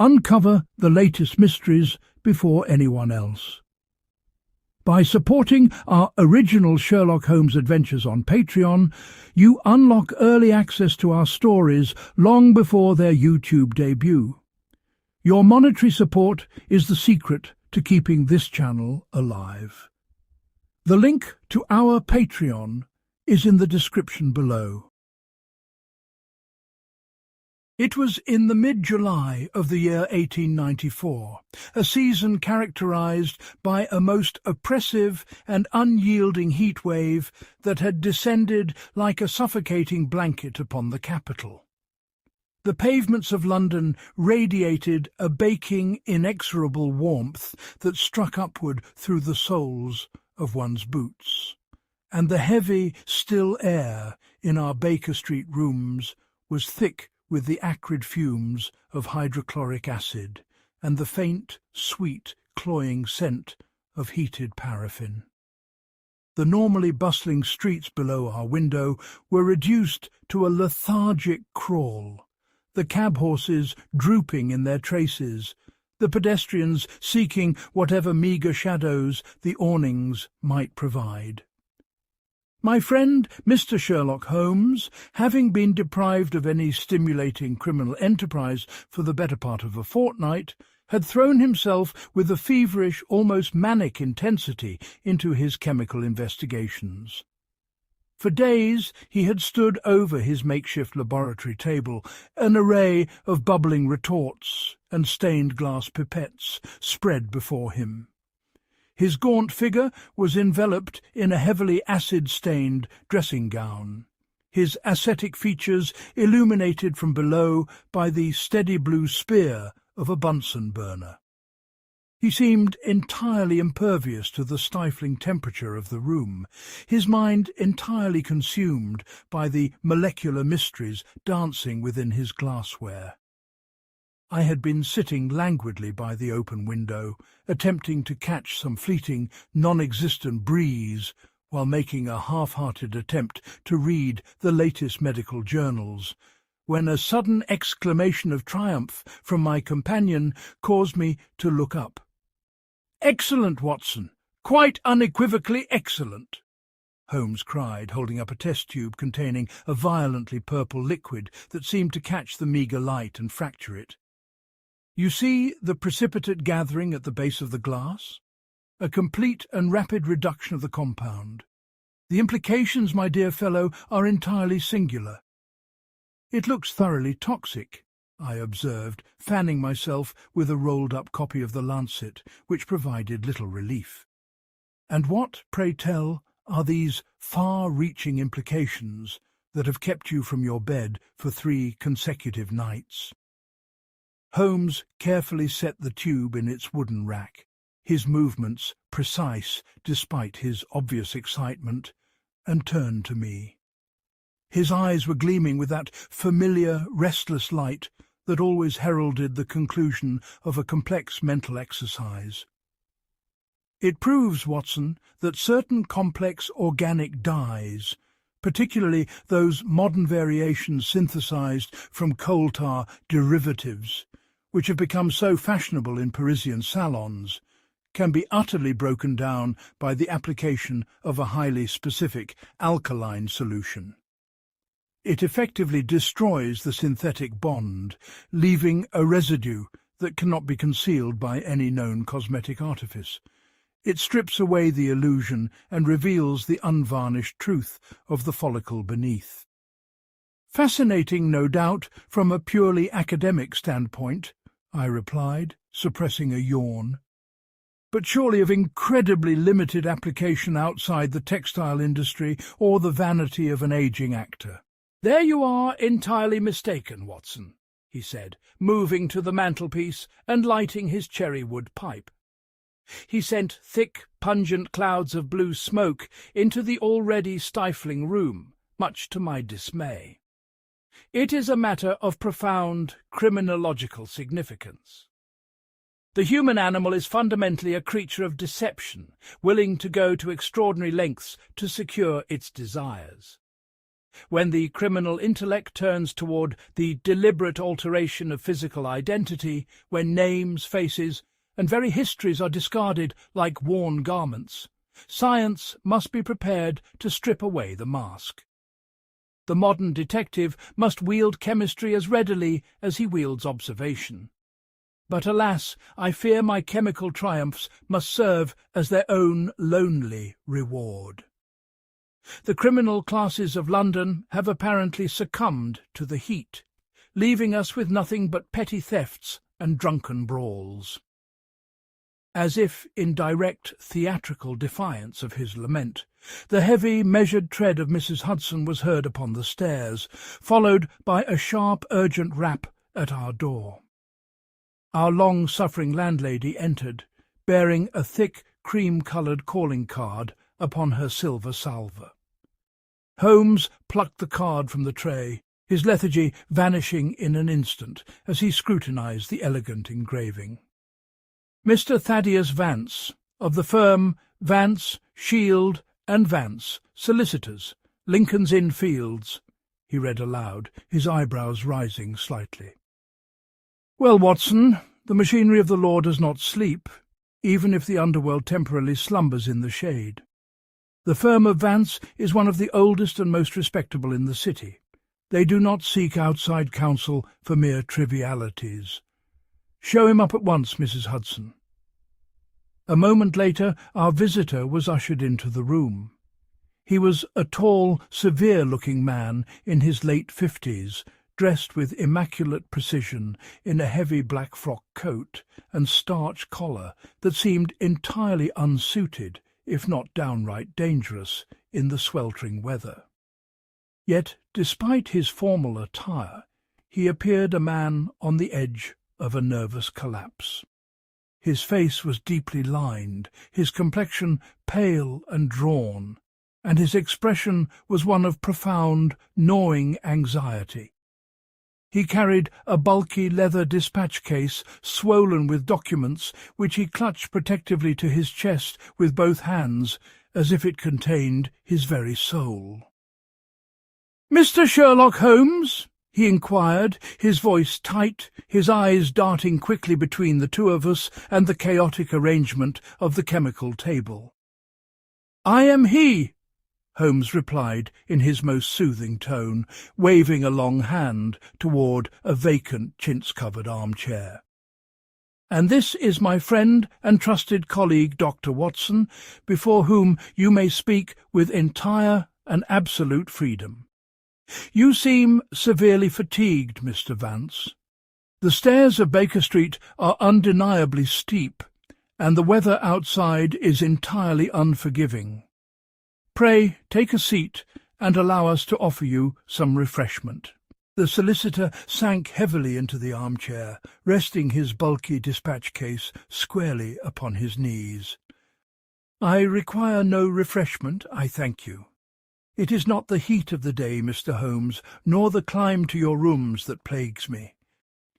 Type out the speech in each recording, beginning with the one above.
Uncover the latest mysteries before anyone else. By supporting our original Sherlock Holmes adventures on Patreon, you unlock early access to our stories long before their YouTube debut. Your monetary support is the secret to keeping this channel alive. The link to our Patreon is in the description below. It was in the mid-July of the year 1894, a season characterized by a most oppressive and unyielding heat wave that had descended like a suffocating blanket upon the capital. The pavements of London radiated a baking, inexorable warmth that struck upward through the soles of one's boots, and the heavy, still air in our Baker Street rooms was thick with the acrid fumes of hydrochloric acid and the faint, sweet, cloying scent of heated paraffin. The normally bustling streets below our window were reduced to a lethargic crawl, the cab horses drooping in their traces, the pedestrians seeking whatever meagre shadows the awnings might provide. My friend, Mr. Sherlock Holmes, having been deprived of any stimulating criminal enterprise for the better part of a fortnight, had thrown himself with a feverish, almost manic intensity into his chemical investigations. For days he had stood over his makeshift laboratory table, an array of bubbling retorts and stained glass pipettes spread before him. His gaunt figure was enveloped in a heavily acid-stained dressing gown, his ascetic features illuminated from below by the steady blue spear of a Bunsen burner. He seemed entirely impervious to the stifling temperature of the room, his mind entirely consumed by the molecular mysteries dancing within his glassware. I had been sitting languidly by the open window, attempting to catch some fleeting, non-existent breeze while making a half-hearted attempt to read the latest medical journals, when a sudden exclamation of triumph from my companion caused me to look up. "Excellent, Watson! Quite unequivocally excellent!" Holmes cried, holding up a test tube containing a violently purple liquid that seemed to catch the meagre light and fracture it. "You see the precipitate gathering at the base of the glass? A complete and rapid reduction of the compound. The implications, my dear fellow, are entirely singular." "It looks thoroughly toxic," I observed, fanning myself with a rolled-up copy of the Lancet, which provided little relief. "And what, pray tell, are these far-reaching implications that have kept you from your bed for 3 consecutive nights?" Holmes carefully set the tube in its wooden rack, his movements precise despite his obvious excitement, and turned to me. His eyes were gleaming with that familiar, restless light that always heralded the conclusion of a complex mental exercise. "It proves, Watson, that certain complex organic dyes, particularly those modern variations synthesized from coal tar derivatives, which have become so fashionable in Parisian salons, can be utterly broken down by the application of a highly specific alkaline solution. It effectively destroys the synthetic bond, leaving a residue that cannot be concealed by any known cosmetic artifice. It strips away the illusion and reveals the unvarnished truth of the follicle beneath." "Fascinating, no doubt, from a purely academic standpoint," I replied, suppressing a yawn. "But surely of incredibly limited application outside the textile industry or the vanity of an aging actor." "There you are entirely mistaken, Watson," he said, moving to the mantelpiece and lighting his cherry-wood pipe. He sent thick, pungent clouds of blue smoke into the already stifling room, much to my dismay. "It is a matter of profound criminological significance. The human animal is fundamentally a creature of deception, willing to go to extraordinary lengths to secure its desires. When the criminal intellect turns toward the deliberate alteration of physical identity, when names, faces, and very histories are discarded like worn garments, science must be prepared to strip away the mask. The modern detective must wield chemistry as readily as he wields observation. But alas, I fear my chemical triumphs must serve as their own lonely reward. The criminal classes of London have apparently succumbed to the heat, leaving us with nothing but petty thefts and drunken brawls. As if in direct theatrical defiance of his lament, the heavy, measured tread of Mrs. Hudson was heard upon the stairs, followed by a sharp, urgent rap at our door. Our long-suffering landlady entered, bearing a thick, cream-coloured calling card upon her silver salver. Holmes plucked the card from the tray, his lethargy vanishing in an instant as he scrutinized the elegant engraving. Mr. Thaddeus Vance, of the firm Vance, Shield and Vance, Solicitors, Lincoln's Inn Fields, he read aloud, his eyebrows rising slightly. Well, Watson, the machinery of the law does not sleep, even if the underworld temporarily slumbers in the shade. The firm of Vance is one of the oldest and most respectable in the city. They do not seek outside counsel for mere trivialities. Show him up at once, Mrs. Hudson. A moment later, our visitor was ushered into the room. He was a tall, severe-looking man in his late 50s, dressed with immaculate precision in a heavy black frock coat and starch collar that seemed entirely unsuited, if not downright dangerous, in the sweltering weather. Yet, despite his formal attire, he appeared a man on the edge of a nervous collapse. His face was deeply lined, his complexion pale and drawn, and his expression was one of profound, gnawing anxiety. He carried a bulky leather dispatch case swollen with documents which he clutched protectively to his chest with both hands, as if it contained his very soul. "Mr. Sherlock Holmes?" he inquired, his voice tight, his eyes darting quickly between the two of us and the chaotic arrangement of the chemical table. "I am he," Holmes replied in his most soothing tone, waving a long hand toward a vacant chintz-covered armchair. "And this is my friend and trusted colleague, Dr. Watson, before whom you may speak with entire and absolute freedom. You seem severely fatigued, Mr. Vance. The stairs of Baker Street are undeniably steep, and the weather outside is entirely unforgiving. Pray take a seat and allow us to offer you some refreshment." The solicitor sank heavily into the armchair, resting his bulky dispatch case squarely upon his knees. "I require no refreshment, I thank you. It is not the heat of the day, Mr. Holmes, nor the climb to your rooms that plagues me.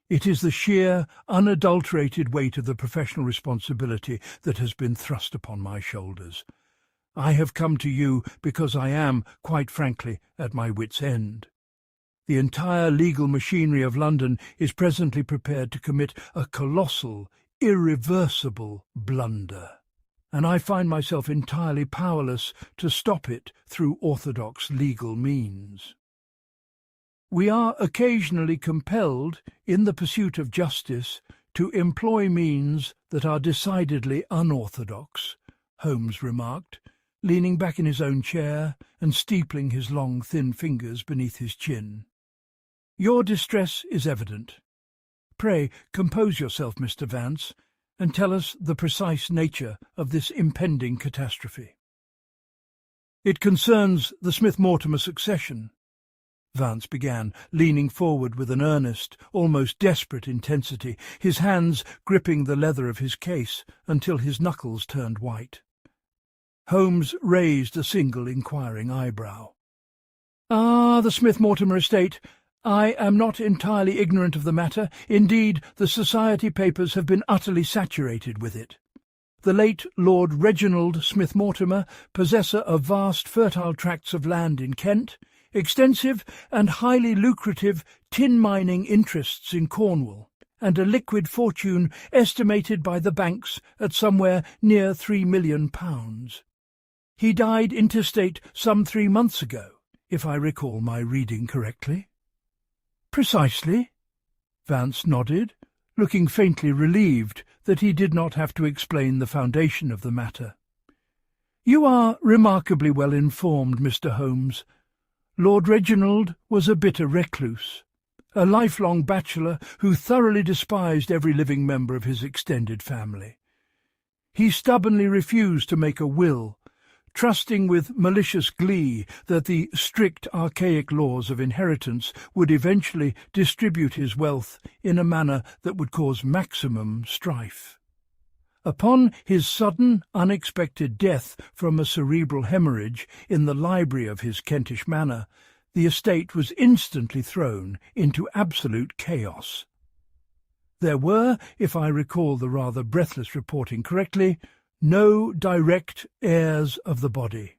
It is the sheer, unadulterated weight of the professional responsibility that has been thrust upon my shoulders. I have come to you because I am, quite frankly, at my wit's end. The entire legal machinery of London is presently prepared to commit a colossal, irreversible blunder, and I find myself entirely powerless to stop it through orthodox legal means. We are occasionally compelled, in the pursuit of justice, to employ means that are decidedly unorthodox," Holmes remarked, leaning back in his own chair and steepling his long, thin fingers beneath his chin. "Your distress is evident. Pray compose yourself, Mr. Vance, and tell us the precise nature of this impending catastrophe." "It concerns the Smith-Mortimer succession," Vance began, leaning forward with an earnest, almost desperate intensity, his hands gripping the leather of his case until his knuckles turned white. Holmes raised a single inquiring eyebrow. "Ah, the Smith-Mortimer estate. I am not entirely ignorant of the matter. Indeed, the society papers have been utterly saturated with it. The late Lord Reginald Smith-Mortimer, possessor of vast fertile tracts of land in Kent, extensive and highly lucrative tin mining interests in Cornwall, and a liquid fortune estimated by the banks at somewhere near £3 million. He died intestate some 3 months ago, if I recall my reading correctly. Precisely. Vance nodded, looking faintly relieved that he did not have to explain the foundation of the matter. You are remarkably well informed, Mr. Holmes. Lord Reginald was a bitter recluse, a lifelong bachelor who thoroughly despised every living member of his extended family. He stubbornly refused to make a will, trusting with malicious glee that the strict archaic laws of inheritance would eventually distribute his wealth in a manner that would cause maximum strife. Upon his sudden, unexpected death from a cerebral hemorrhage in the library of his Kentish manor, the estate was instantly thrown into absolute chaos. There were, if I recall the rather breathless reporting correctly, no direct heirs of the body.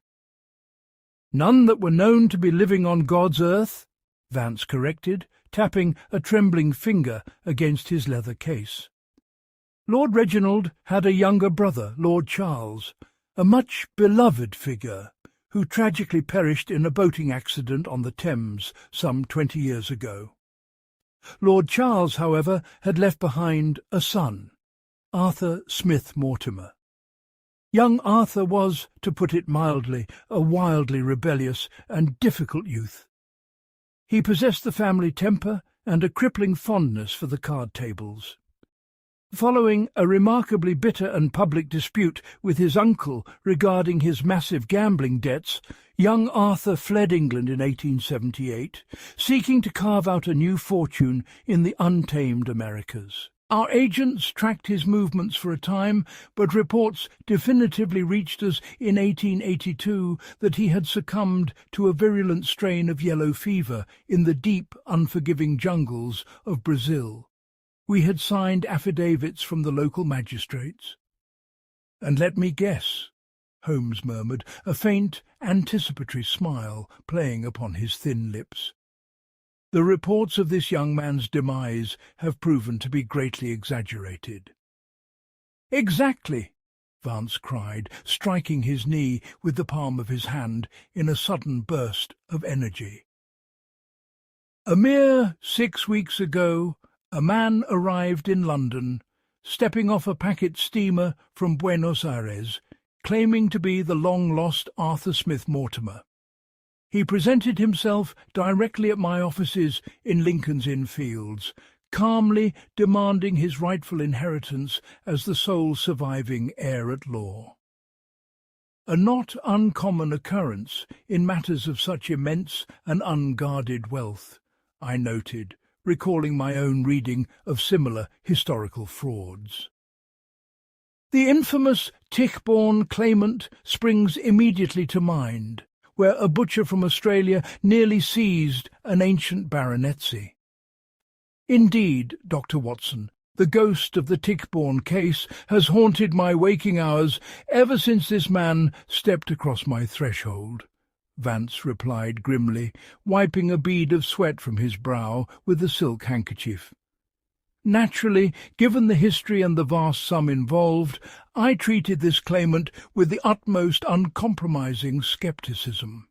None that were known to be living on God's earth, Vance corrected, tapping a trembling finger against his leather case. Lord Reginald had a younger brother, Lord Charles, a much beloved figure, who tragically perished in a boating accident on the Thames some 20 years ago. Lord Charles, however, had left behind a son, Arthur Smith Mortimer. Young Arthur was, to put it mildly, a wildly rebellious and difficult youth. He possessed the family temper and a crippling fondness for the card tables. Following a remarkably bitter and public dispute with his uncle regarding his massive gambling debts, young Arthur fled England in 1878, seeking to carve out a new fortune in the untamed Americas. Our agents tracked his movements for a time, but reports definitively reached us in 1882 that he had succumbed to a virulent strain of yellow fever in the deep, unforgiving jungles of Brazil. We had signed affidavits from the local magistrates. "And let me guess," Holmes murmured, a faint, anticipatory smile playing upon his thin lips. "The reports of this young man's demise have proven to be greatly exaggerated." "Exactly," Vance cried, striking his knee with the palm of his hand in a sudden burst of energy. "A mere 6 weeks ago, a man arrived in London, stepping off a packet steamer from Buenos Aires, claiming to be the long-lost Arthur Smith Mortimer. He presented himself directly at my offices in Lincoln's Inn Fields, calmly demanding his rightful inheritance as the sole surviving heir-at-law. A not uncommon occurrence in matters of such immense and unguarded wealth, I noted, recalling my own reading of similar historical frauds. The infamous Tichborne claimant springs immediately to mind, where a butcher from Australia nearly seized an ancient baronetcy. Indeed, Dr. Watson, the ghost of the Tichborne case has haunted my waking hours ever since this man stepped across my threshold," Vance replied grimly, wiping a bead of sweat from his brow with a silk handkerchief. "Naturally, given the history and the vast sum involved, I treated this claimant with the utmost uncompromising scepticism.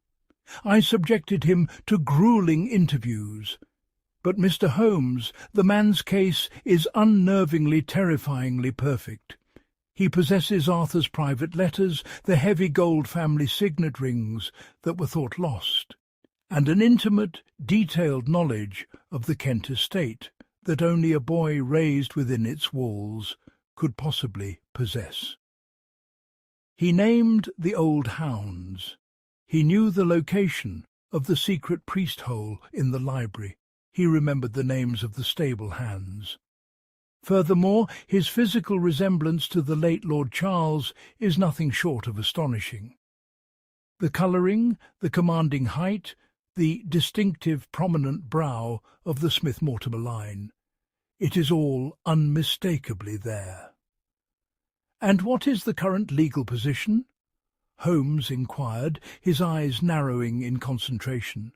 I subjected him to gruelling interviews. But, Mr. Holmes, the man's case is unnervingly, terrifyingly perfect. He possesses Arthur's private letters, the heavy gold family signet rings that were thought lost, and an intimate, detailed knowledge of the Kent estate that only a boy raised within its walls could possibly possess. He named the old hounds. He knew the location of the secret priest-hole in the library. He remembered the names of the stable hands. Furthermore, his physical resemblance to the late Lord Charles is nothing short of astonishing. The colouring, the commanding height, the distinctive prominent brow of the Smith-Mortimer line. It is all unmistakably there. "And what is the current legal position?" Holmes inquired, his eyes narrowing in concentration.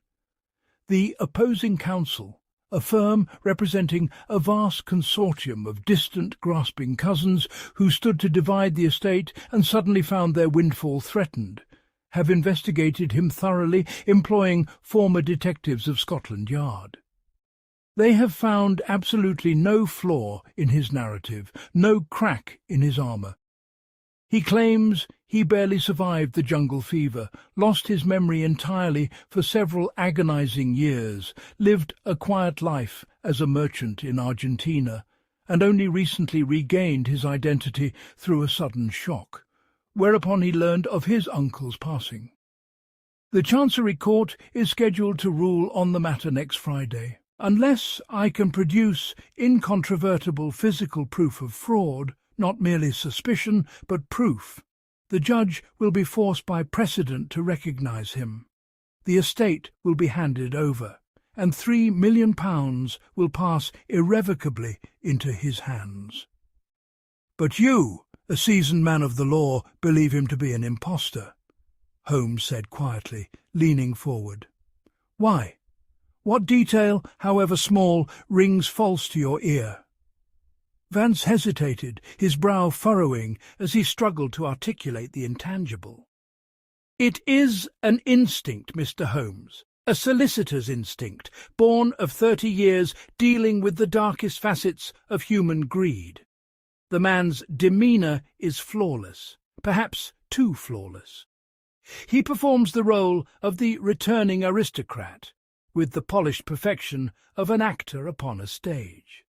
The opposing counsel, a firm representing a vast consortium of distant, grasping cousins who stood to divide the estate and suddenly found their windfall threatened, have investigated him thoroughly, employing former detectives of Scotland Yard. They have found absolutely no flaw in his narrative, no crack in his armour. He claims he barely survived the jungle fever, lost his memory entirely for several agonizing years, lived a quiet life as a merchant in Argentina, and only recently regained his identity through a sudden shock, whereupon he learned of his uncle's passing. The Chancery Court is scheduled to rule on the matter next Friday. Unless I can produce incontrovertible physical proof of fraud, not merely suspicion, but proof, the judge will be forced by precedent to recognise him. The estate will be handed over, and £3 million will pass irrevocably into his hands. "But you, a seasoned man of the law, believe him to be an impostor," Holmes said quietly, leaning forward. "Why? What detail, however small, rings false to your ear?" Vance hesitated, his brow furrowing as he struggled to articulate the intangible. "It is an instinct, Mr. Holmes, a solicitor's instinct, born of 30 years dealing with the darkest facets of human greed. The man's demeanour is flawless, perhaps too flawless. He performs the role of the returning aristocrat, with the polished perfection of an actor upon a stage.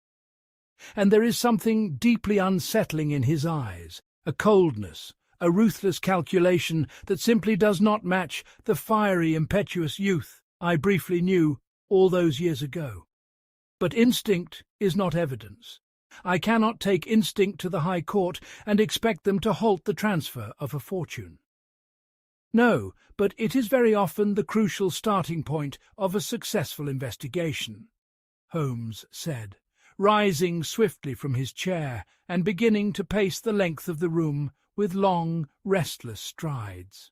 And there is something deeply unsettling in his eyes, a coldness, a ruthless calculation that simply does not match the fiery, impetuous youth I briefly knew all those years ago. But instinct is not evidence. I cannot take instinct to the High Court and expect them to halt the transfer of a fortune. No, but it is very often the crucial starting point of a successful investigation," Holmes said, rising swiftly from his chair and beginning to pace the length of the room with long, restless strides.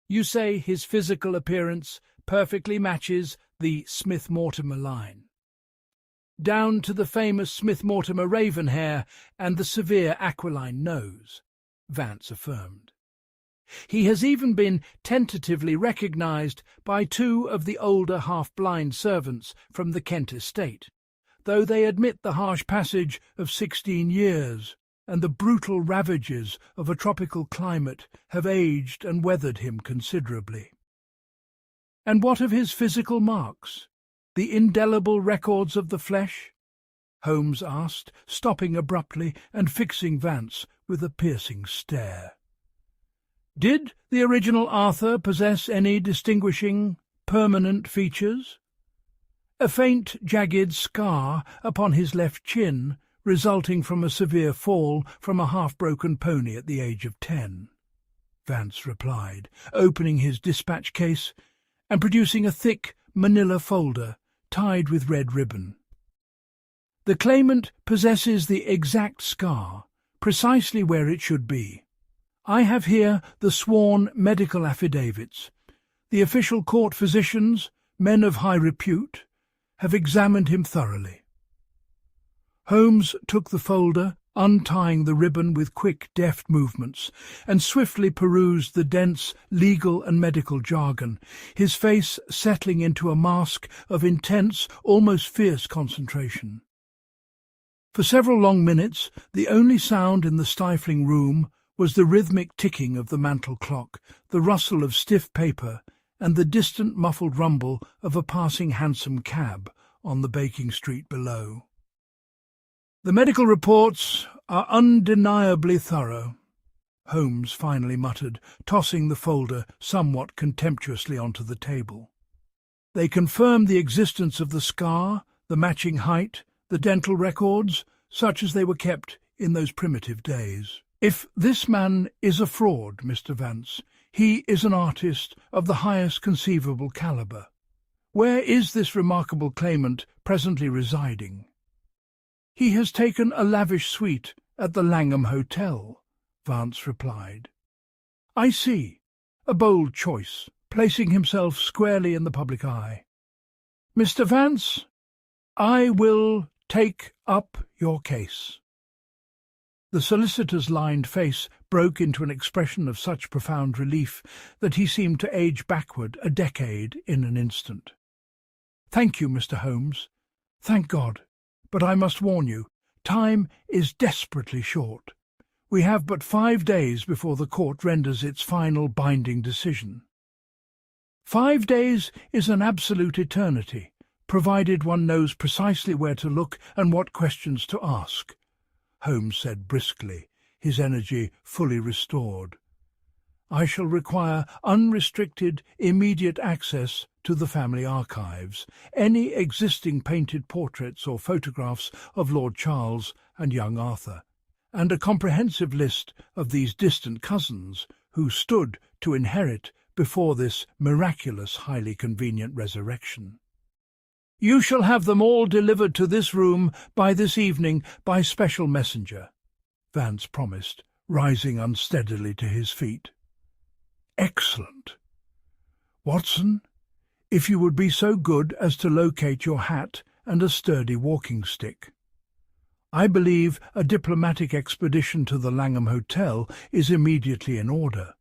"You say his physical appearance perfectly matches the Smith-Mortimer line. Down to the famous Smith-Mortimer raven hair and the severe aquiline nose," Vance affirmed. "He has even been tentatively recognised by 2 of the older half-blind servants from the Kent estate, though they admit the harsh passage of 16 years and the brutal ravages of a tropical climate have aged and weathered him considerably." "And what of his physical marks? The indelible records of the flesh?" Holmes asked, stopping abruptly and fixing Vance with a piercing stare. "Did the original Arthur possess any distinguishing, permanent features?" "A faint, jagged scar upon his left chin, resulting from a severe fall from a half-broken pony at the age of 10, Vance replied, opening his dispatch case and producing a thick manila folder tied with red ribbon. "The claimant possesses the exact scar, precisely where it should be. I have here the sworn medical affidavits. The official court physicians, men of high repute, have examined him thoroughly." Holmes took the folder, untying the ribbon with quick, deft movements, and swiftly perused the dense legal and medical jargon, his face settling into a mask of intense, almost fierce concentration. For several long minutes, the only sound in the stifling room was the rhythmic ticking of the mantel clock, the rustle of stiff paper, and the distant muffled rumble of a passing hansom cab on the baking street below. "The medical reports are undeniably thorough," Holmes finally muttered, tossing the folder somewhat contemptuously onto the table. "They confirm the existence of the scar, the matching height, the dental records, such as they were kept in those primitive days. If this man is a fraud, Mr. Vance, he is an artist of the highest conceivable calibre. Where is this remarkable claimant presently residing?" "He has taken a lavish suite at the Langham Hotel," Vance replied. "I see. A bold choice, placing himself squarely in the public eye. Mr. Vance, I will take up your case." The solicitor's lined face broke into an expression of such profound relief that he seemed to age backward a decade in an instant. "Thank you, Mr. Holmes. Thank God. But I must warn you, time is desperately short. We have but 5 days before the court renders its final binding decision." 5 days is an absolute eternity, provided one knows precisely where to look and what questions to ask, Holmes said briskly, his energy fully restored. "I shall require unrestricted, immediate access to the family archives, any existing painted portraits or photographs of Lord Charles and young Arthur, and a comprehensive list of these distant cousins who stood to inherit before this miraculous, highly convenient resurrection. You shall have them all delivered to this room by this evening by special messenger," Vance promised, rising unsteadily to his feet. "Excellent. Watson, if you would be so good as to locate your hat and a sturdy walking stick. I believe a diplomatic expedition to the Langham Hotel is immediately in order.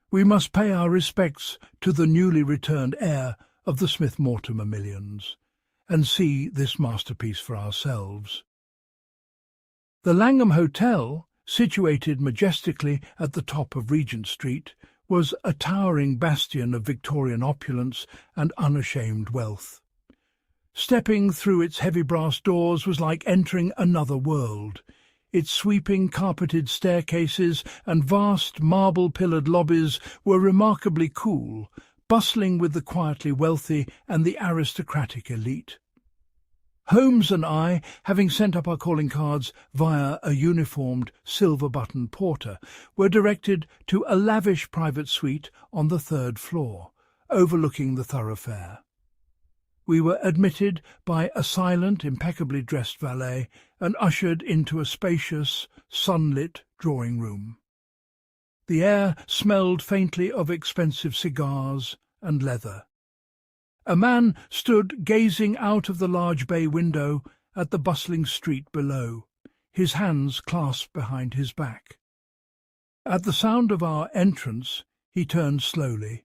We must pay our respects to the newly returned heir of the Smith-Mortimer millions, and see this masterpiece for ourselves." The Langham Hotel, situated majestically at the top of Regent Street, was a towering bastion of Victorian opulence and unashamed wealth. Stepping through its heavy brass doors was like entering another world. Its sweeping carpeted staircases and vast marble-pillared lobbies were remarkably cool, bustling with the quietly wealthy and the aristocratic elite. Holmes and I, having sent up our calling cards via a uniformed silver-buttoned porter, were directed to a lavish private suite on the 3rd floor, overlooking the thoroughfare. We were admitted by a silent, impeccably dressed valet and ushered into a spacious, sunlit drawing-room. The air smelled faintly of expensive cigars and leather. A man stood gazing out of the large bay window at the bustling street below, his hands clasped behind his back. At the sound of our entrance, he turned slowly,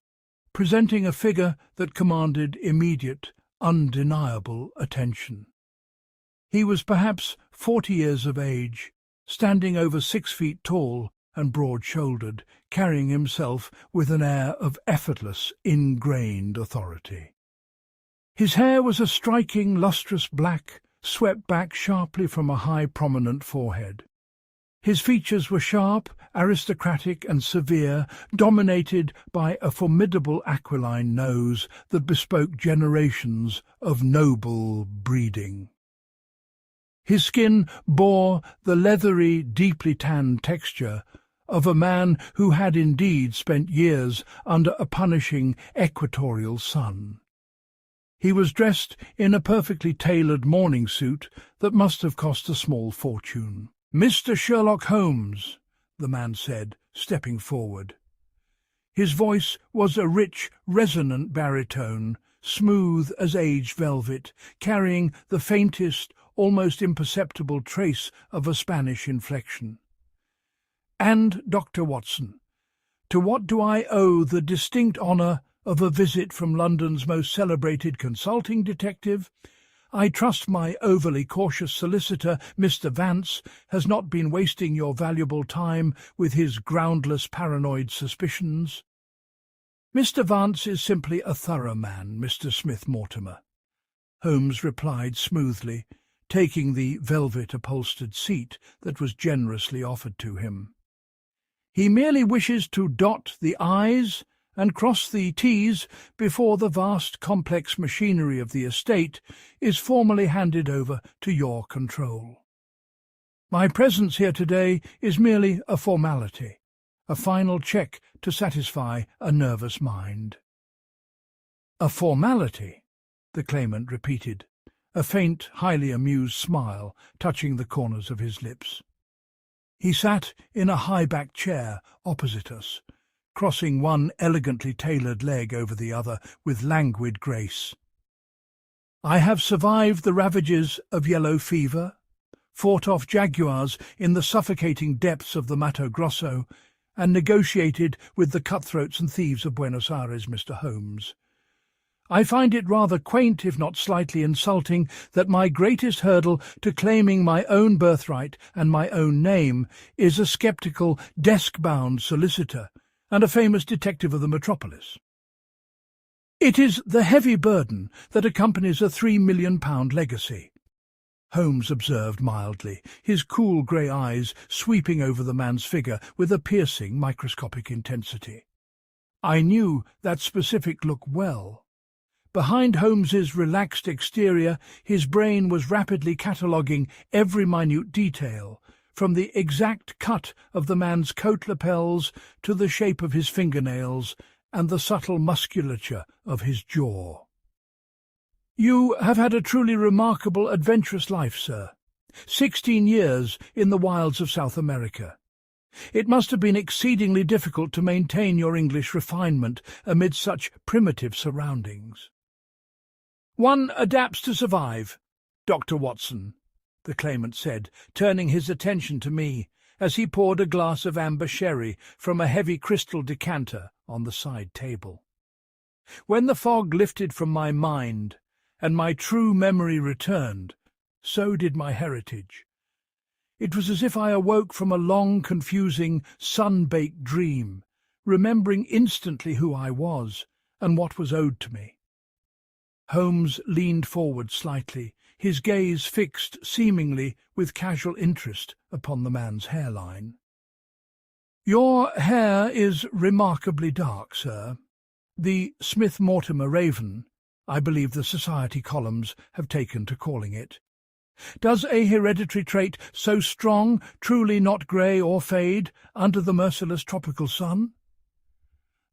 presenting a figure that commanded immediate, undeniable attention. He was perhaps 40 years of age, standing over 6 feet tall and broad-shouldered, carrying himself with an air of effortless, ingrained authority. His hair was a striking, lustrous black, swept back sharply from a high, prominent forehead. His features were sharp, aristocratic and severe, dominated by a formidable aquiline nose that bespoke generations of noble breeding. His skin bore the leathery, deeply tanned texture of a man who had indeed spent years under a punishing equatorial sun. He was dressed in a perfectly tailored morning suit that must have cost a small fortune. "Mr. Sherlock Holmes," the man said, stepping forward. His voice was a rich, resonant baritone, smooth as aged velvet, carrying the faintest, almost imperceptible trace of a Spanish inflection. "And, Dr. Watson, to what do I owe the distinct honour of a visit from London's most celebrated consulting detective? I trust my overly cautious solicitor, Mr. Vance, has not been wasting your valuable time with his groundless paranoid suspicions." "Mr. Vance is simply a thorough man, Mr. Smith-Mortimer," Holmes replied smoothly, taking the velvet-upholstered seat that was generously offered to him. "He merely wishes to dot the I's and cross the T's before the vast, complex machinery of the estate is formally handed over to your control. My presence here today is merely a formality, a final check to satisfy a nervous mind." "A formality," the claimant repeated, a faint, highly amused smile touching the corners of his lips. He sat in a high-backed chair opposite us, crossing one elegantly tailored leg over the other with languid grace. I have survived the ravages of yellow fever, fought off jaguars in the suffocating depths of the Mato Grosso, and negotiated with the cutthroats and thieves of Buenos Aires, Mr. Holmes. I find it rather quaint, if not slightly insulting, that my greatest hurdle to claiming my own birthright and my own name is a sceptical, desk-bound solicitor and a famous detective of the metropolis. It is the heavy burden that accompanies a £3 million legacy, Holmes observed mildly, his cool grey eyes sweeping over the man's figure with a piercing microscopic intensity. I knew that specific look well. Behind Holmes's relaxed exterior, his brain was rapidly cataloguing every minute detail, from the exact cut of the man's coat lapels to the shape of his fingernails and the subtle musculature of his jaw. "You have had a truly remarkable, adventurous life, sir. 16 years in the wilds of South America. It must have been exceedingly difficult to maintain your English refinement amid such primitive surroundings." "One adapts to survive, Dr. Watson," the claimant said, turning his attention to me as he poured a glass of amber sherry from a heavy crystal decanter on the side table. "When the fog lifted from my mind and my true memory returned, so did my heritage. It was as if I awoke from a long, confusing, sun-baked dream, remembering instantly who I was and what was owed to me." Holmes leaned forward slightly, his gaze fixed seemingly with casual interest upon the man's hairline. "Your hair is remarkably dark, sir. The Smith-Mortimer raven, I believe the society columns have taken to calling it. Does a hereditary trait so strong truly not grey or fade under the merciless tropical sun?"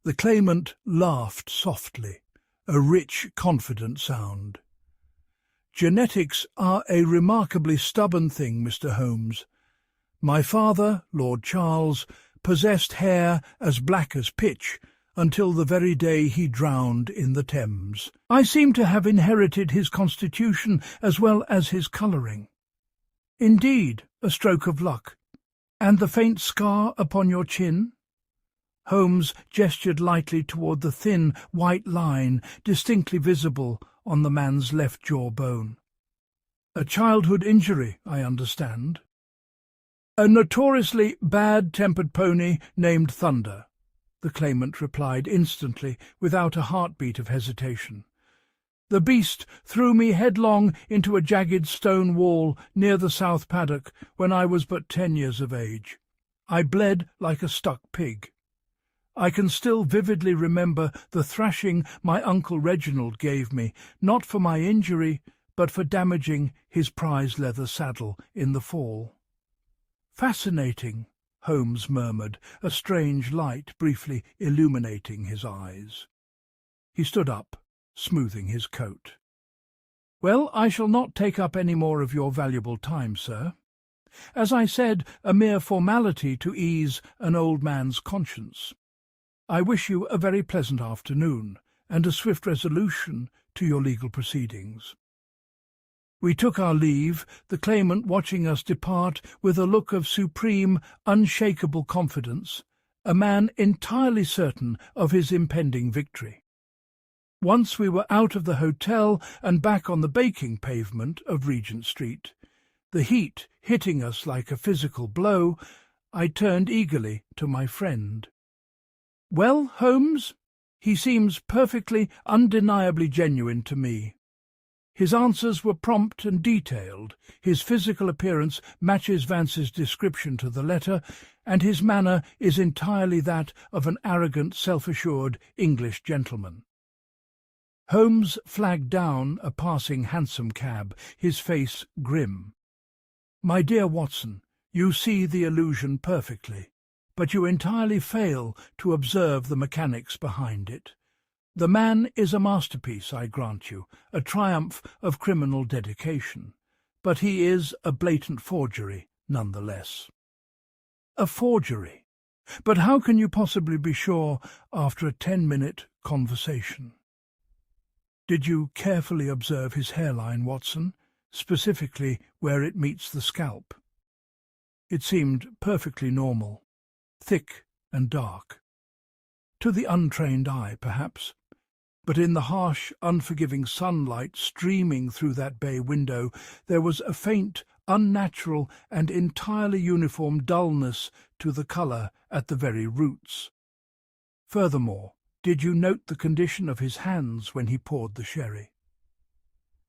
The claimant laughed softly, a rich, confident sound. "Genetics are a remarkably stubborn thing, Mr. Holmes. My father, Lord Charles, possessed hair as black as pitch until the very day he drowned in the Thames. I seem to have inherited his constitution as well as his colouring." "Indeed, a stroke of luck. And the faint scar upon your chin?" Holmes gestured lightly toward the thin, white line distinctly visible on the man's left jawbone. "A childhood injury, I understand." "A notoriously bad-tempered pony named Thunder," the claimant replied instantly, without a heartbeat of hesitation. "The beast threw me headlong into a jagged stone wall near the South Paddock when I was but 10 years of age. I bled like a stuck pig. I can still vividly remember the thrashing my Uncle Reginald gave me, not for my injury, but for damaging his prize leather saddle in the fall." "Fascinating," Holmes murmured, a strange light briefly illuminating his eyes. He stood up, smoothing his coat. "Well, I shall not take up any more of your valuable time, sir. As I said, a mere formality to ease an old man's conscience. I wish you a very pleasant afternoon, and a swift resolution to your legal proceedings." We took our leave, the claimant watching us depart with a look of supreme, unshakable confidence, a man entirely certain of his impending victory. Once we were out of the hotel and back on the baking pavement of Regent Street, the heat hitting us like a physical blow, I turned eagerly to my friend. "Well, Holmes, he seems perfectly, undeniably genuine to me. His answers were prompt and detailed, his physical appearance matches Vance's description to the letter, and his manner is entirely that of an arrogant, self-assured English gentleman." Holmes flagged down a passing hansom cab, his face grim. "My dear Watson, you see the illusion perfectly, but you entirely fail to observe the mechanics behind it. The man is a masterpiece, I grant you, a triumph of criminal dedication, but he is a blatant forgery nonetheless." "A forgery? But how can you possibly be sure after a 10-minute conversation?" Did you carefully observe his hairline, Watson, specifically where it meets the scalp? It seemed perfectly normal, thick and dark. To the untrained eye, perhaps, but in the harsh, unforgiving sunlight streaming through that bay window, there was a faint, unnatural and entirely uniform dullness to the colour at the very roots. Furthermore, did you note the condition of his hands when he poured the sherry?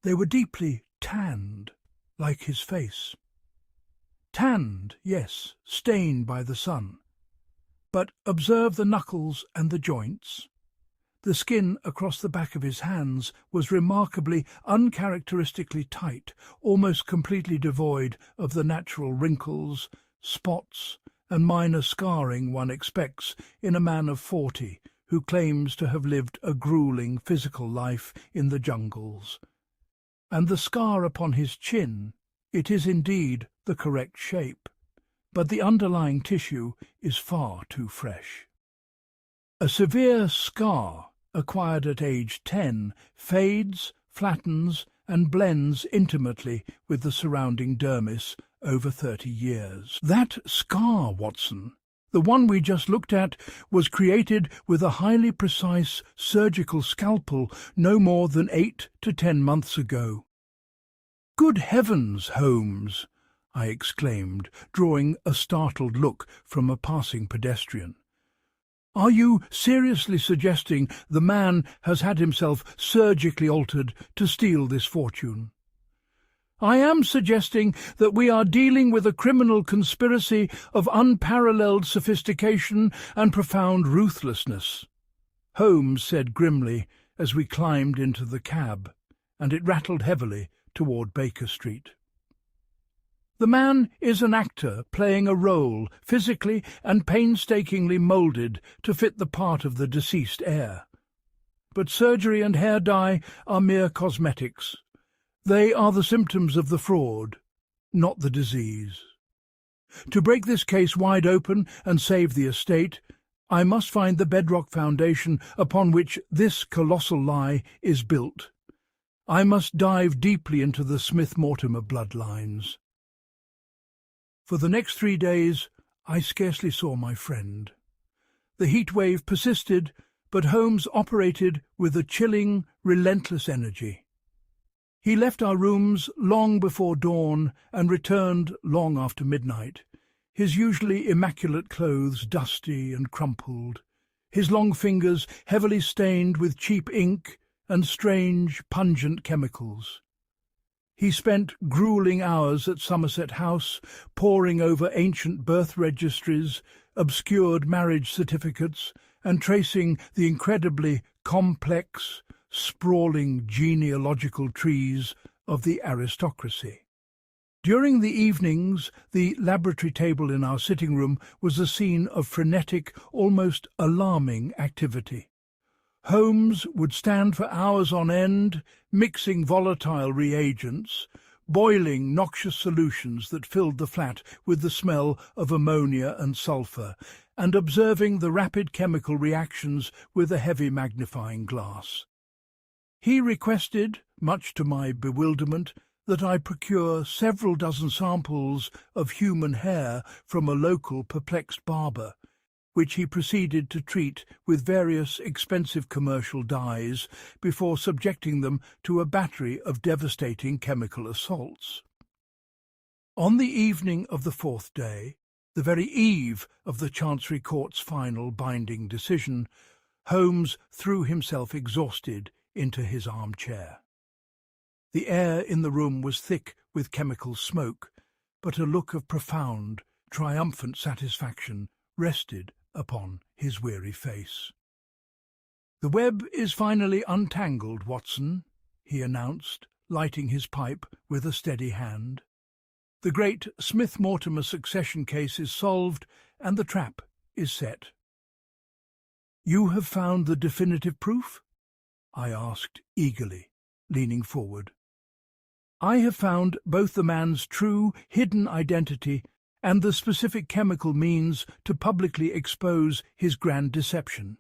They were deeply tanned, like his face. Tanned, yes, stained by the sun. But observe the knuckles and the joints. The skin across the back of his hands was remarkably, uncharacteristically tight, almost completely devoid of the natural wrinkles, spots, and minor scarring one expects in a man of 40 who claims to have lived a grueling physical life in the jungles. And the scar upon his chin, it is indeed the correct shape, but the underlying tissue is far too fresh. A severe scar, acquired at age 10, fades, flattens, and blends intimately with the surrounding dermis over 30 years. That scar, Watson, the one we just looked at, was created with a highly precise surgical scalpel no more than 8 to 10 months ago. "Good heavens, Holmes!" I exclaimed, drawing a startled look from a passing pedestrian. "Are you seriously suggesting the man has had himself surgically altered to steal this fortune?" "I am suggesting that we are dealing with a criminal conspiracy of unparalleled sophistication and profound ruthlessness," Holmes said grimly as we climbed into the cab, and it rattled heavily toward Baker Street. "The man is an actor playing a role, physically and painstakingly moulded to fit the part of the deceased heir. But surgery and hair dye are mere cosmetics. They are the symptoms of the fraud, not the disease. To break this case wide open and save the estate, I must find the bedrock foundation upon which this colossal lie is built. I must dive deeply into the Smith-Mortimer bloodlines." For the next 3 days, I scarcely saw my friend. The heat wave persisted, but Holmes operated with a chilling, relentless energy. He left our rooms long before dawn and returned long after midnight, his usually immaculate clothes dusty and crumpled, his long fingers heavily stained with cheap ink and strange, pungent chemicals. He spent grueling hours at Somerset House, poring over ancient birth registries, obscured marriage certificates, and tracing the incredibly complex, sprawling genealogical trees of the aristocracy. During the evenings, the laboratory table in our sitting room was a scene of frenetic, almost alarming activity. Holmes would stand for hours on end, mixing volatile reagents, boiling noxious solutions that filled the flat with the smell of ammonia and sulphur, and observing the rapid chemical reactions with a heavy magnifying glass. He requested, much to my bewilderment, that I procure several dozen samples of human hair from a local perplexed barber, which he proceeded to treat with various expensive commercial dyes before subjecting them to a battery of devastating chemical assaults. On the evening of the 4th day, the very eve of the Chancery Court's final binding decision, Holmes threw himself exhausted into his armchair. The air in the room was thick with chemical smoke, but a look of profound, triumphant satisfaction rested upon his weary face. "The web is finally untangled, Watson," he announced, lighting his pipe with a steady hand. "The great Smith-Mortimer succession case is solved, and the trap is set." "You have found the definitive proof?" I asked eagerly, leaning forward. "I have found both the man's true, hidden identity and the specific chemical means to publicly expose his grand deception,"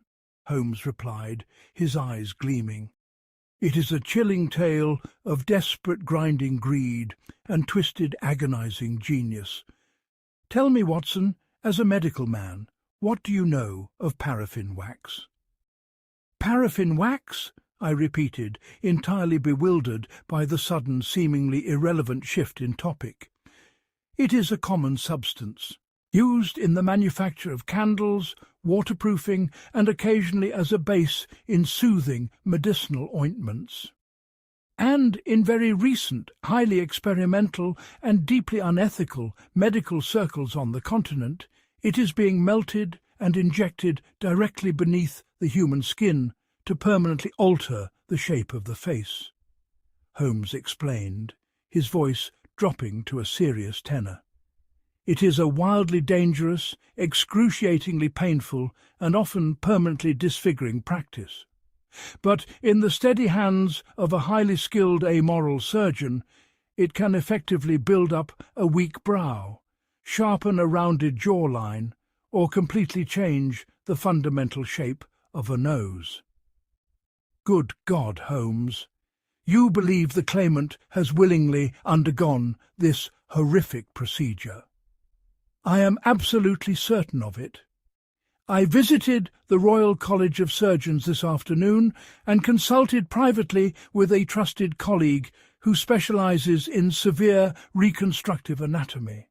Holmes replied, his eyes gleaming. It is a chilling tale of desperate grinding greed and twisted agonizing genius. Tell me, Watson, as a medical man, what do you know of paraffin wax? Paraffin wax? I repeated, entirely bewildered by the sudden, seemingly irrelevant shift in topic. It is a common substance, used in the manufacture of candles, waterproofing, and occasionally as a base in soothing medicinal ointments. And in very recent, highly experimental and deeply unethical medical circles on the continent, it is being melted and injected directly beneath the human skin to permanently alter the shape of the face. Holmes explained, his voice dropping to a serious tenor. It is a wildly dangerous, excruciatingly painful, and often permanently disfiguring practice. But in the steady hands of a highly skilled amoral surgeon, it can effectively build up a weak brow, sharpen a rounded jawline, or completely change the fundamental shape of a nose. Good God, Holmes! You believe the claimant has willingly undergone this horrific procedure? I am absolutely certain of it. I visited the Royal College of Surgeons this afternoon and consulted privately with a trusted colleague who specializes in severe reconstructive anatomy.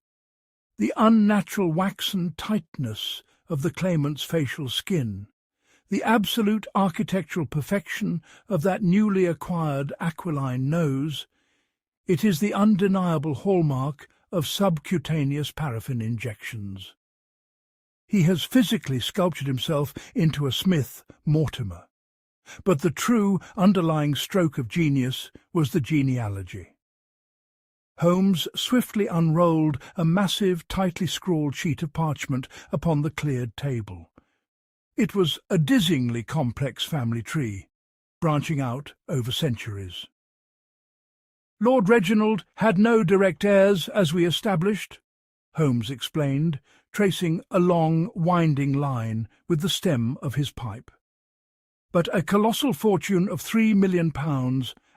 The unnatural waxen tightness of the claimant's facial skin, the absolute architectural perfection of that newly acquired aquiline nose, it is the undeniable hallmark of subcutaneous paraffin injections. He has physically sculptured himself into a Smith Mortimer, but the true underlying stroke of genius was the genealogy. Holmes swiftly unrolled a massive, tightly scrawled sheet of parchment upon the cleared table. It was a dizzyingly complex family tree, branching out over centuries. Lord Reginald had no direct heirs, as we established, Holmes explained, tracing a long, winding line with the stem of his pipe. But a colossal fortune of £3 million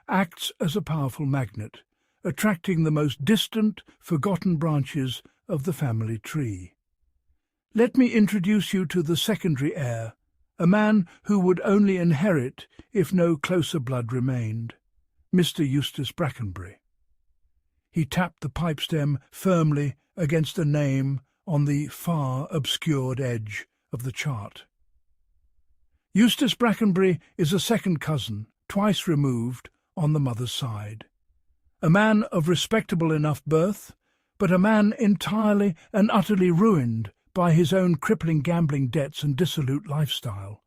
acts as a powerful magnet, attracting the most distant, forgotten branches of the family tree. Let me introduce you to the secondary heir, a man who would only inherit if no closer blood remained, Mr. Eustace Brackenbury. He tapped the pipe stem firmly against a name on the far obscured edge of the chart. Eustace Brackenbury is a second cousin, twice removed, on the mother's side. A man of respectable enough birth, but a man entirely and utterly ruined by his own crippling gambling debts and dissolute lifestyle.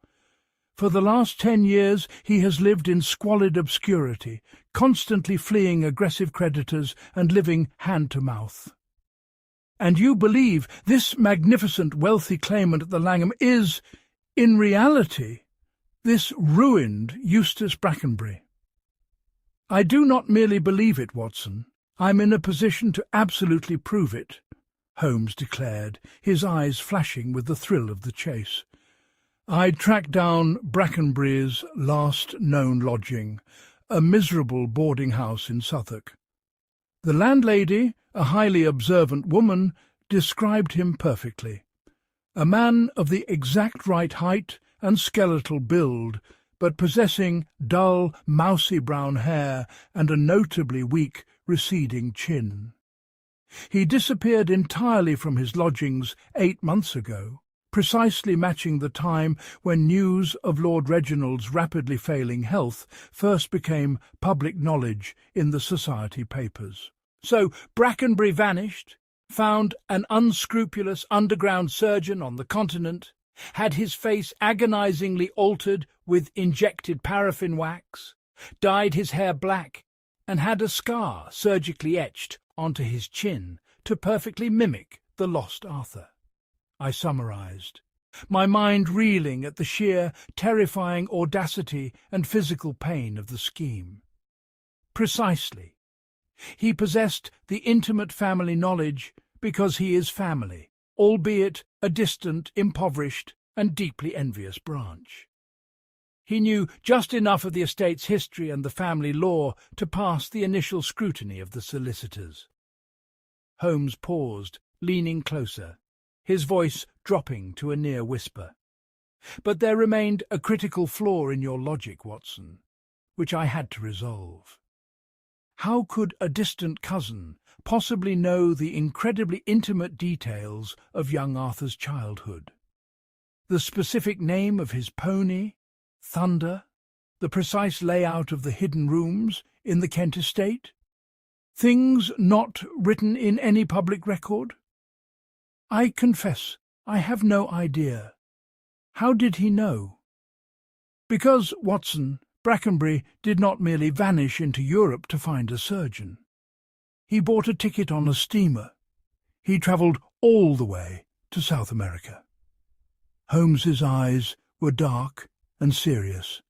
For the last 10 years he has lived in squalid obscurity, constantly fleeing aggressive creditors and living hand-to-mouth. And you believe this magnificent wealthy claimant at the Langham is, in reality, this ruined Eustace Brackenbury? I do not merely believe it, Watson. I'm in a position to absolutely prove it, Holmes declared, his eyes flashing with the thrill of the chase. I'd tracked down Brackenbury's last known lodging, a miserable boarding house in Suffolk. The landlady, a highly observant woman, described him perfectly. A man of the exact right height and skeletal build, but possessing dull, mousy brown hair and a notably weak, receding chin. He disappeared entirely from his lodgings 8 months ago, precisely matching the time when news of Lord Reginald's rapidly failing health first became public knowledge in the society papers. So Brackenbury vanished, found an unscrupulous underground surgeon on the continent, had his face agonizingly altered with injected paraffin wax, dyed his hair black, and had a scar surgically etched onto his chin to perfectly mimic the lost Arthur. I summarized, my mind reeling at the sheer, terrifying audacity and physical pain of the scheme. Precisely. He possessed the intimate family knowledge because he is family, albeit a distant, impoverished, and deeply envious branch. He knew just enough of the estate's history and the family law to pass the initial scrutiny of the solicitors. Holmes paused, leaning closer, his voice dropping to a near whisper. "But there remained a critical flaw in your logic, Watson, which I had to resolve. How could a distant cousin possibly know the incredibly intimate details of young Arthur's childhood? The specific name of his pony, Thunder, the precise layout of the hidden rooms in the Kent estate? Things not written in any public record? I confess, I have no idea. How did he know? Because, Watson, Brackenbury did not merely vanish into Europe to find a surgeon. He bought a ticket on a steamer. He travelled all the way to South America." Holmes's eyes were dark and serious.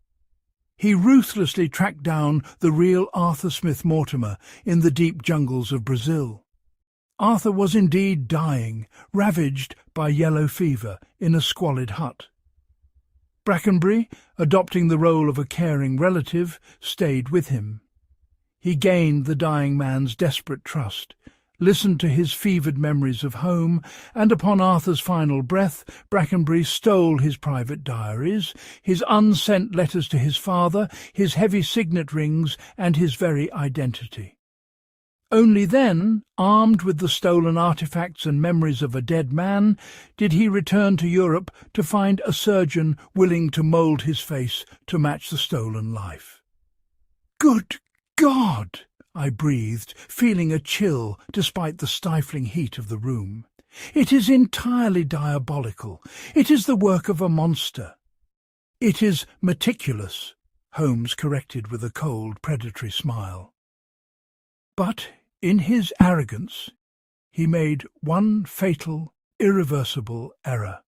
He ruthlessly tracked down the real Arthur Smith Mortimer in the deep jungles of Brazil. Arthur was indeed dying, ravaged by yellow fever in a squalid hut. Brackenbury, adopting the role of a caring relative, stayed with him. He gained the dying man's desperate trust, listened to his fevered memories of home, and upon Arthur's final breath, Brackenbury stole his private diaries, his unsent letters to his father, his heavy signet rings, and his very identity. Only then, armed with the stolen artifacts and memories of a dead man, did he return to Europe to find a surgeon willing to mould his face to match the stolen life. "Good God!" I breathed, feeling a chill despite the stifling heat of the room. "It is entirely diabolical. It is the work of a monster." "It is meticulous," Holmes corrected with a cold, predatory smile. But in his arrogance, he made one fatal, irreversible error.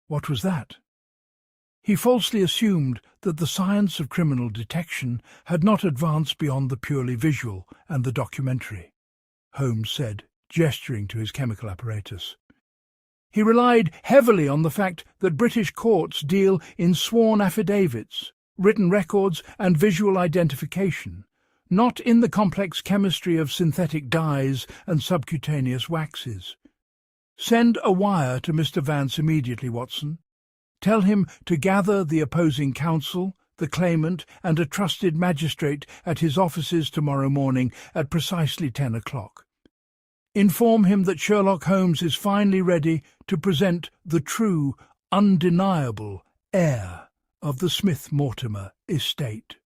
What was that? He falsely assumed that the science of criminal detection had not advanced beyond the purely visual and the documentary, Holmes said, gesturing to his chemical apparatus. He relied heavily on the fact that British courts deal in sworn affidavits, written records and visual identification, not in the complex chemistry of synthetic dyes and subcutaneous waxes. "Send a wire to Mr. Vance immediately, Watson. Tell him to gather the opposing counsel, the claimant, and a trusted magistrate at his offices tomorrow morning at precisely 10 o'clock. Inform him that Sherlock Holmes is finally ready to present the true, undeniable heir of the Smith-Mortimer estate."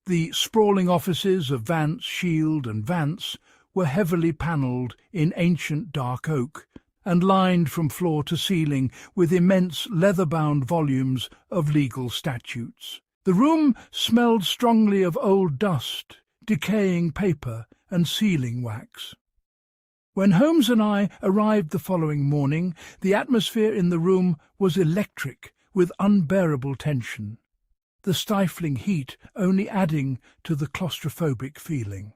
The sprawling offices of Vance, Shield and Vance were heavily panelled in ancient dark oak and lined from floor to ceiling with immense leather-bound volumes of legal statutes. The room smelled strongly of old dust, decaying paper and sealing wax. When Holmes and I arrived the following morning, the atmosphere in the room was electric with unbearable tension, the stifling heat only adding to the claustrophobic feeling.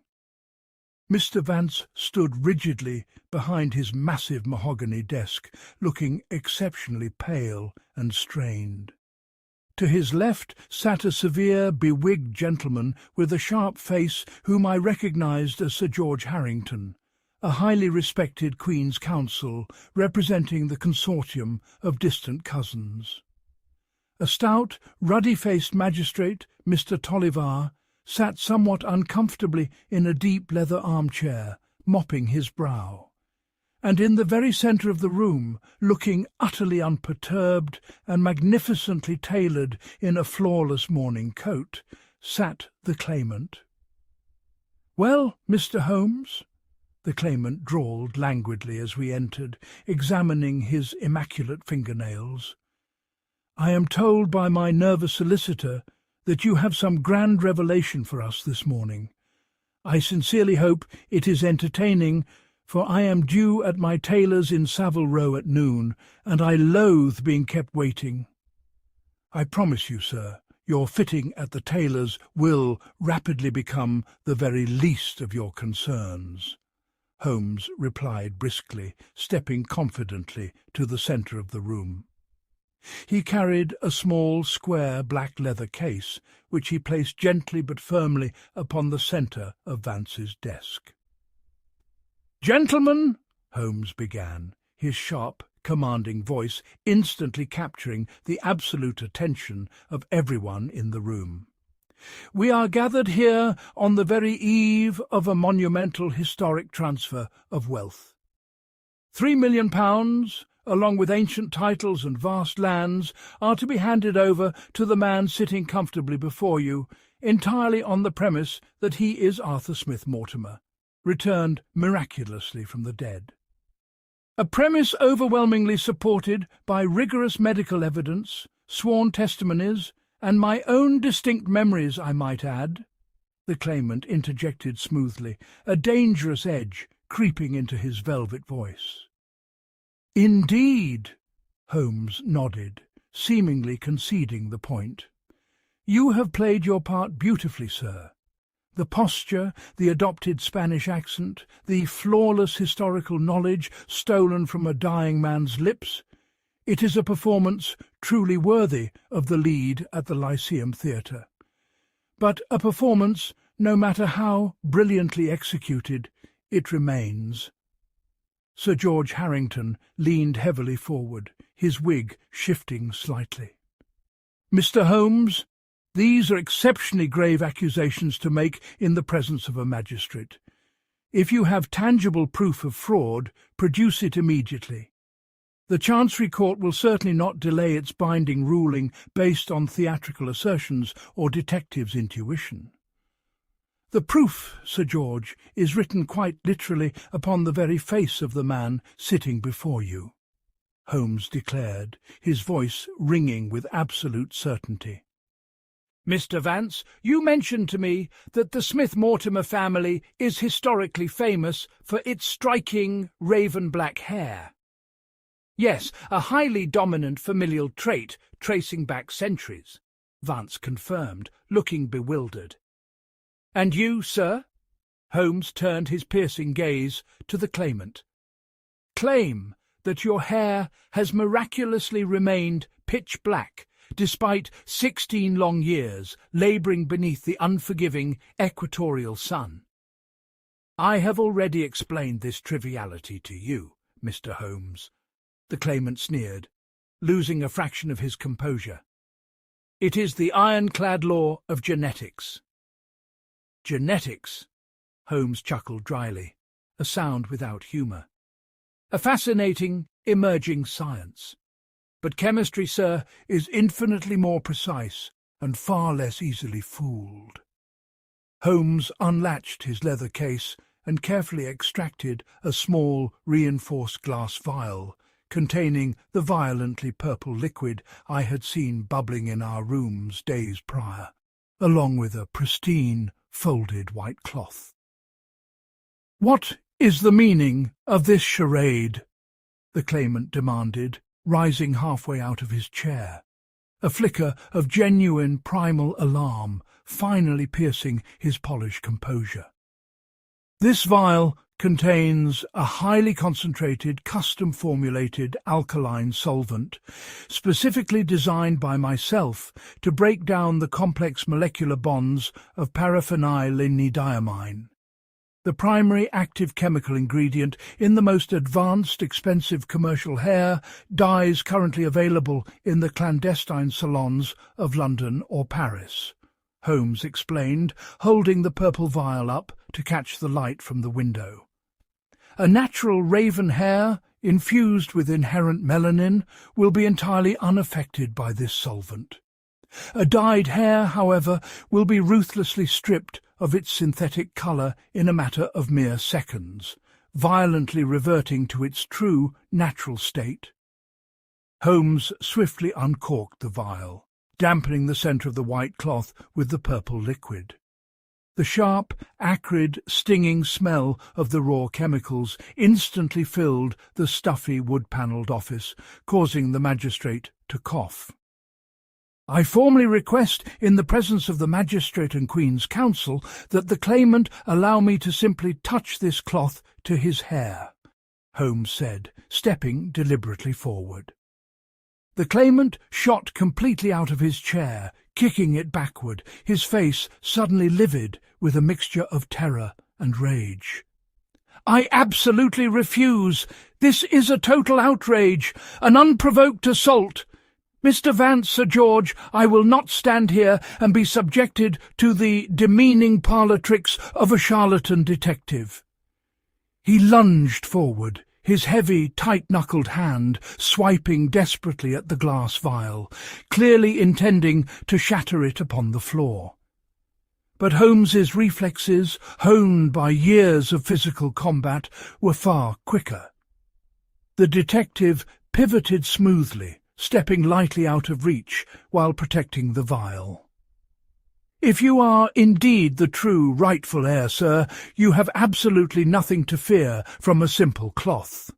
Mr. Vance stood rigidly behind his massive mahogany desk, looking exceptionally pale and strained. To his left sat a severe, bewigged gentleman with a sharp face whom I recognized as Sir George Harrington, a highly respected Queen's Counsel representing the consortium of distant cousins. A stout, ruddy-faced magistrate, Mr. Tolliver, sat somewhat uncomfortably in a deep leather armchair, mopping his brow. And in the very centre of the room, looking utterly unperturbed and magnificently tailored in a flawless morning coat, sat the claimant. "Well, Mr. Holmes?" the claimant drawled languidly as we entered, examining his immaculate fingernails. "I am told by my nervous solicitor that you have some grand revelation for us this morning. I sincerely hope it is entertaining, for I am due at my tailor's in Savile Row at noon, and I loathe being kept waiting." "I promise you, sir, your fitting at the tailor's will rapidly become the very least of your concerns," Holmes replied briskly, stepping confidently to the centre of the room. He carried a small, square, black leather case, which he placed gently but firmly upon the centre of Vance's desk. "Gentlemen," Holmes began, his sharp, commanding voice instantly capturing the absolute attention of everyone in the room. "We are gathered here on the very eve of a monumental historic transfer of wealth. £3 million, along with ancient titles and vast lands, are to be handed over to the man sitting comfortably before you, entirely on the premise that he is Arthur Smith Mortimer, returned miraculously from the dead. A premise overwhelmingly supported by rigorous medical evidence, sworn testimonies, and my own distinct memories, I might add," the claimant interjected smoothly, a dangerous edge creeping into his velvet voice. "Indeed," Holmes nodded, seemingly conceding the point. "You have played your part beautifully, sir. The posture, the adopted Spanish accent, the flawless historical knowledge stolen from a dying man's lips. It is a performance truly worthy of the lead at the Lyceum Theatre. But a performance, no matter how brilliantly executed, it remains." Sir George Harrington leaned heavily forward, his wig shifting slightly. "Mr. Holmes, these are exceptionally grave accusations to make in the presence of a magistrate. If you have tangible proof of fraud, produce it immediately. The Chancery Court will certainly not delay its binding ruling based on theatrical assertions or detectives' intuition." "The proof, Sir George, is written quite literally upon the very face of the man sitting before you," Holmes declared, his voice ringing with absolute certainty. "Mr. Vance, you mentioned to me that the Smith-Mortimer family is historically famous for its striking raven-black hair." "Yes, a highly dominant familial trait tracing back centuries," Vance confirmed, looking bewildered. "And you, sir?" Holmes turned his piercing gaze to the claimant. "Claim that your hair has miraculously remained pitch black despite 16 long years labouring beneath the unforgiving equatorial sun." "I have already explained this triviality to you, Mr. Holmes," the claimant sneered, losing a fraction of his composure. "It is the ironclad law of genetics." "Genetics," Holmes chuckled dryly, a sound without humour. "A fascinating, emerging science. But chemistry, sir, is infinitely more precise and far less easily fooled." Holmes unlatched his leather case and carefully extracted a small, reinforced glass vial containing the violently purple liquid I had seen bubbling in our rooms days prior, along with a pristine, folded white cloth. "What is the meaning of this charade?" the claimant demanded, rising halfway out of his chair, a flicker of genuine primal alarm finally piercing his polished composure. "This vial contains a highly concentrated, custom-formulated alkaline solvent, specifically designed by myself to break down the complex molecular bonds of paraphenylenidiamine, the primary active chemical ingredient in the most advanced, expensive commercial hair dyes currently available in the clandestine salons of London or Paris," Holmes explained, holding the purple vial up to catch the light from the window. "A natural raven hair, infused with inherent melanin, will be entirely unaffected by this solvent. A dyed hair, however, will be ruthlessly stripped of its synthetic colour in a matter of mere seconds, violently reverting to its true, natural state." Holmes swiftly uncorked the vial, dampening the centre of the white cloth with the purple liquid. The sharp, acrid, stinging smell of the raw chemicals instantly filled the stuffy wood-panelled office, causing the magistrate to cough. "I formally request, in the presence of the magistrate and Queen's Counsel, that the claimant allow me to simply touch this cloth to his hair," Holmes said, stepping deliberately forward. The claimant shot completely out of his chair, kicking it backward, his face suddenly livid with a mixture of terror and rage. "I absolutely refuse. This is a total outrage, an unprovoked assault. Mr. Vance, Sir George, I will not stand here and be subjected to the demeaning parlour tricks of a charlatan detective." He lunged forward, his heavy, tight-knuckled hand swiping desperately at the glass vial, clearly intending to shatter it upon the floor. But Holmes's reflexes, honed by years of physical combat, were far quicker. The detective pivoted smoothly, stepping lightly out of reach while protecting the vial. "If you are indeed the true rightful heir, sir, you have absolutely nothing to fear from a simple cloth,"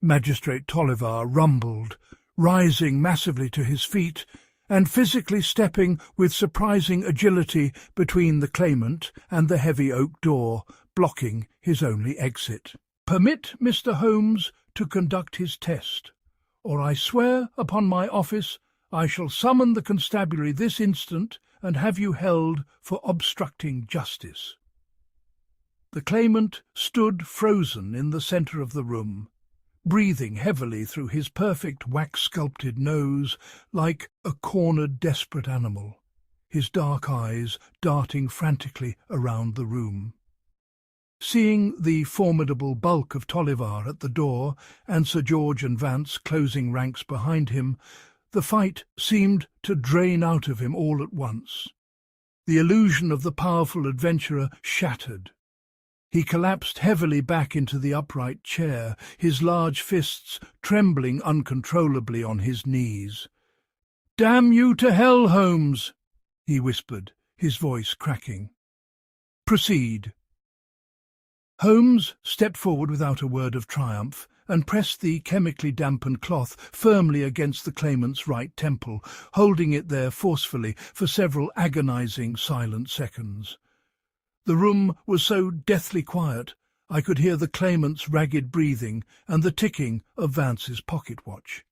Magistrate Tolliver rumbled, rising massively to his feet and physically stepping with surprising agility between the claimant and the heavy oak door, blocking his only exit. "Permit Mr. Holmes to conduct his test, or I swear upon my office I shall summon the constabulary this instant and have you held for obstructing justice." The claimant stood frozen in the centre of the room, breathing heavily through his perfect wax-sculpted nose like a cornered desperate animal, his dark eyes darting frantically around the room. Seeing the formidable bulk of Tolliver at the door and Sir George and Vance closing ranks behind him, the fight seemed to drain out of him all at once. The illusion of the powerful adventurer shattered. He collapsed heavily back into the upright chair, his large fists trembling uncontrollably on his knees. "Damn you to hell, Holmes," he whispered, his voice cracking. "Proceed." Holmes stepped forward without a word of triumph and pressed the chemically dampened cloth firmly against the claimant's right temple, holding it there forcefully for several agonizing silent seconds. The room was so deathly quiet I could hear the claimant's ragged breathing and the ticking of Vance's pocket watch.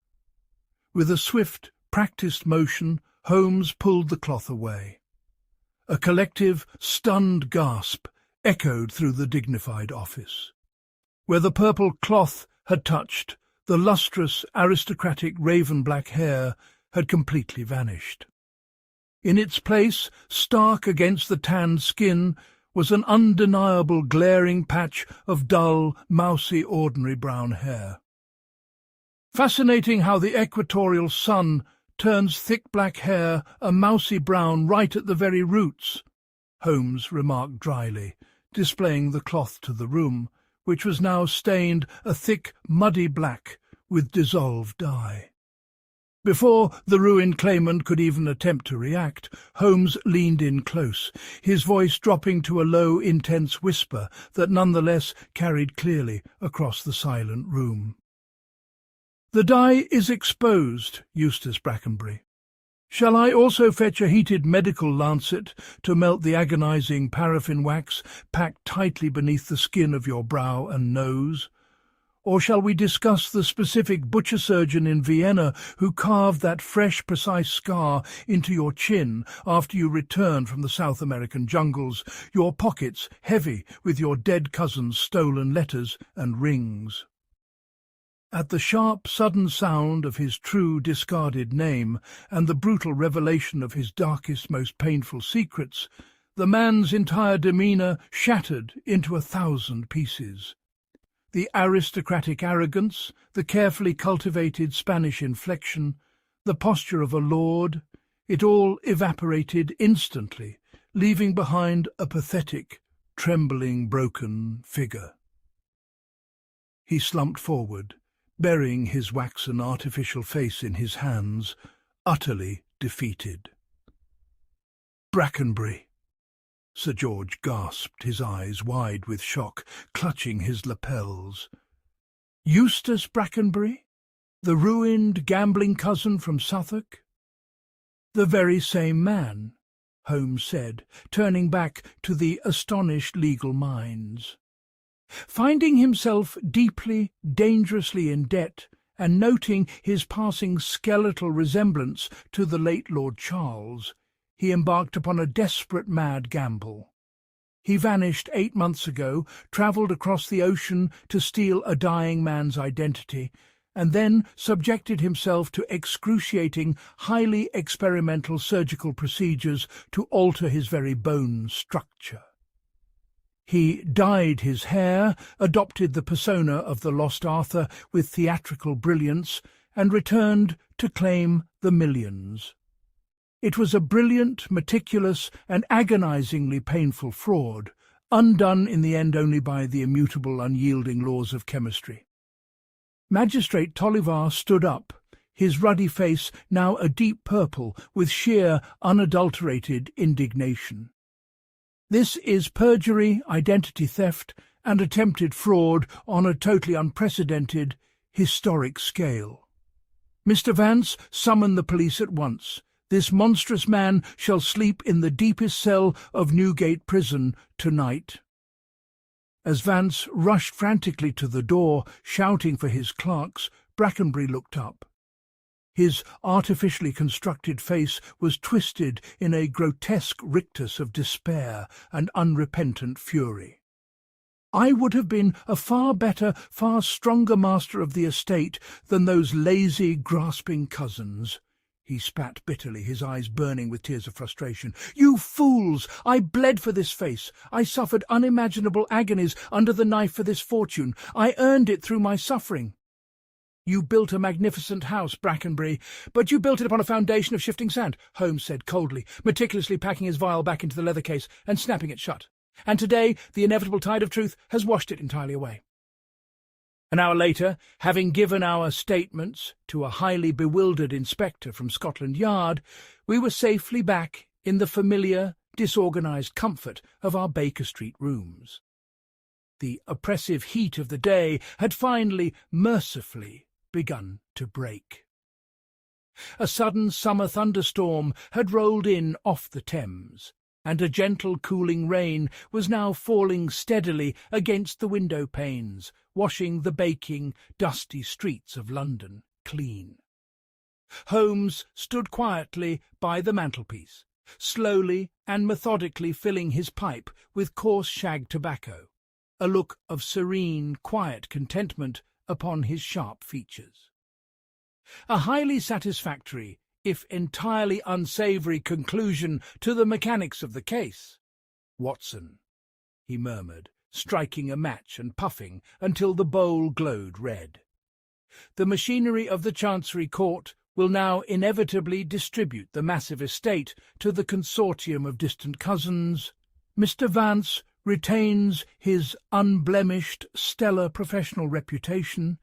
With a swift, practised motion, Holmes pulled the cloth away. A collective, stunned gasp echoed through the dignified office. Where the purple cloth had touched, the lustrous, aristocratic raven-black hair had completely vanished. In its place, stark against the tanned skin, was an undeniable glaring patch of dull, mousy, ordinary brown hair. "Fascinating how the equatorial sun turns thick black hair a mousy brown right at the very roots," Holmes remarked dryly, displaying the cloth to the room, which was now stained a thick, muddy black with dissolved dye. Before the ruined claimant could even attempt to react, Holmes leaned in close, his voice dropping to a low, intense whisper that nonetheless carried clearly across the silent room. "The dye is exposed, Eustace Brackenbury. Shall I also fetch a heated medical lancet to melt the agonizing paraffin wax packed tightly beneath the skin of your brow and nose? Or shall we discuss the specific butcher surgeon in Vienna who carved that fresh, precise scar into your chin after you returned from the South American jungles, your pockets heavy with your dead cousin's stolen letters and rings?" At the sharp, sudden sound of his true, discarded name and the brutal revelation of his darkest, most painful secrets, the man's entire demeanour shattered into 1,000 pieces. The aristocratic arrogance, the carefully cultivated Spanish inflection, the posture of a lord, it all evaporated instantly, leaving behind a pathetic, trembling, broken figure. He slumped forward, burying his waxen artificial face in his hands, utterly defeated. "Brackenbury!" Sir George gasped, his eyes wide with shock, clutching his lapels. "Eustace Brackenbury? The ruined gambling cousin from Suffolk?" "The very same man," Holmes said, turning back to the astonished legal minds. Finding himself deeply, dangerously in debt and noting his passing skeletal resemblance to the late Lord Charles, he embarked upon a desperate mad gamble. He vanished 8 months ago, travelled across the ocean to steal a dying man's identity, and then subjected himself to excruciating, highly experimental surgical procedures to alter his very bone structure. He dyed his hair, adopted the persona of the lost Arthur with theatrical brilliance, and returned to claim the millions. It was a brilliant, meticulous, and agonizingly painful fraud, undone in the end only by the immutable, unyielding laws of chemistry. Magistrate Tolliver stood up, his ruddy face now a deep purple with sheer, unadulterated indignation. This is perjury, identity theft, and attempted fraud on a totally unprecedented, historic scale. Mr. Vance, summon the police at once. This monstrous man shall sleep in the deepest cell of Newgate Prison tonight. As Vance rushed frantically to the door, shouting for his clerks, Brackenbury looked up. His artificially constructed face was twisted in a grotesque rictus of despair and unrepentant fury. "I would have been a far better, far stronger master of the estate than those lazy, grasping cousins," he spat bitterly, his eyes burning with tears of frustration. "You fools! I bled for this face. I suffered unimaginable agonies under the knife for this fortune. I earned it through my suffering. You built a magnificent house, Brackenbury, but you built it upon a foundation of shifting sand," Holmes said coldly, meticulously packing his vial back into the leather case and snapping it shut. "And today the inevitable tide of truth has washed it entirely away." An hour later, having given our statements to a highly bewildered inspector from Scotland Yard, we were safely back in the familiar, disorganised comfort of our Baker Street rooms. The oppressive heat of the day had finally, mercifully, begun to break. A sudden summer thunderstorm had rolled in off the Thames, and a gentle cooling rain was now falling steadily against the window panes, washing the baking, dusty streets of London clean. Holmes stood quietly by the mantelpiece, slowly and methodically filling his pipe with coarse shag tobacco, a look of serene, quiet contentment upon his sharp features. A highly satisfactory, if entirely unsavoury, conclusion to the mechanics of the case. "Watson," he murmured, striking a match and puffing until the bowl glowed red. "The machinery of the Chancery Court will now inevitably distribute the massive estate to the consortium of distant cousins. Mr. Vance retains his unblemished, stellar professional reputation,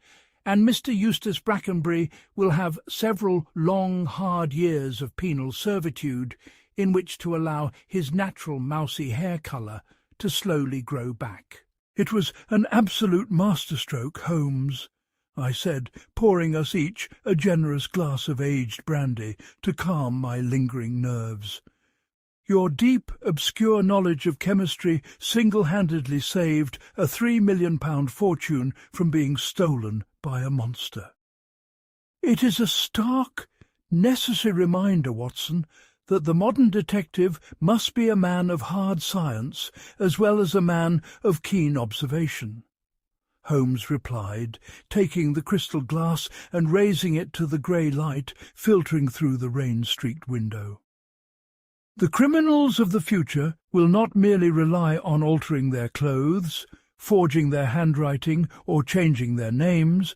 and Mr. Eustace Brackenbury will have several long, hard years of penal servitude in which to allow his natural mousy hair colour to slowly grow back." "It was an absolute masterstroke, Holmes," I said, pouring us each a generous glass of aged brandy to calm my lingering nerves. "Your deep, obscure knowledge of chemistry single-handedly saved a £3 million fortune from being stolen by a monster." "It is a stark, necessary reminder, Watson, that the modern detective must be a man of hard science as well as a man of keen observation," Holmes replied, taking the crystal glass and raising it to the grey light filtering through the rain-streaked window. "The criminals of the future will not merely rely on altering their clothes, forging their handwriting, or changing their names.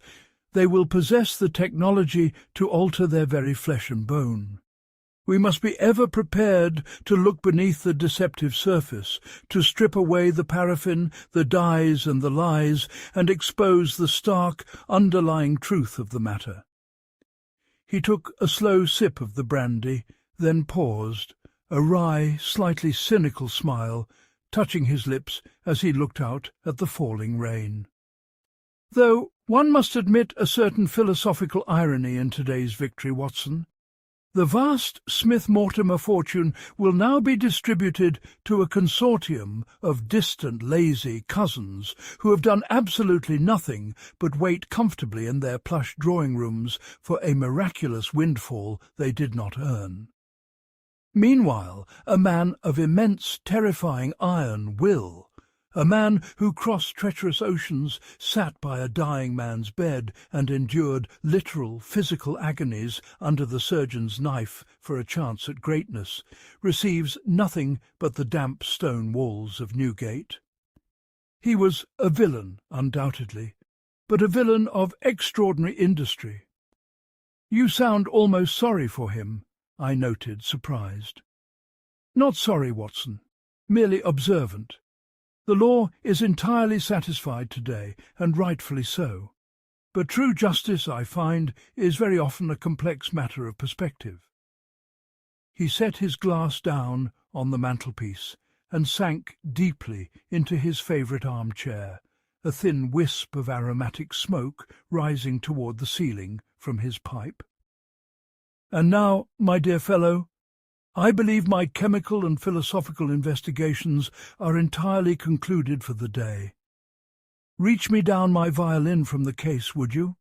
They will possess the technology to alter their very flesh and bone. We must be ever prepared to look beneath the deceptive surface, to strip away the paraffin, the dyes and the lies, and expose the stark, underlying truth of the matter." He took a slow sip of the brandy, then paused, a wry, slightly cynical smile touching his lips as he looked out at the falling rain. "Though one must admit a certain philosophical irony in today's victory, Watson. The vast Smith-Mortimer fortune will now be distributed to a consortium of distant, lazy cousins who have done absolutely nothing but wait comfortably in their plush drawing rooms for a miraculous windfall they did not earn. Meanwhile, a man of immense, terrifying iron will, a man who crossed treacherous oceans, sat by a dying man's bed and endured literal physical agonies under the surgeon's knife for a chance at greatness, receives nothing but the damp stone walls of Newgate. He was a villain, undoubtedly, but a villain of extraordinary industry. "You sound almost sorry for him," I noted, surprised. "Not sorry, Watson, merely observant. The law is entirely satisfied today, and rightfully so. But true justice, I find, is very often a complex matter of perspective." He set his glass down on the mantelpiece and sank deeply into his favourite armchair, a thin wisp of aromatic smoke rising toward the ceiling from his pipe. "And now, my dear fellow, I believe my chemical and philosophical investigations are entirely concluded for the day. Reach me down my violin from the case, would you?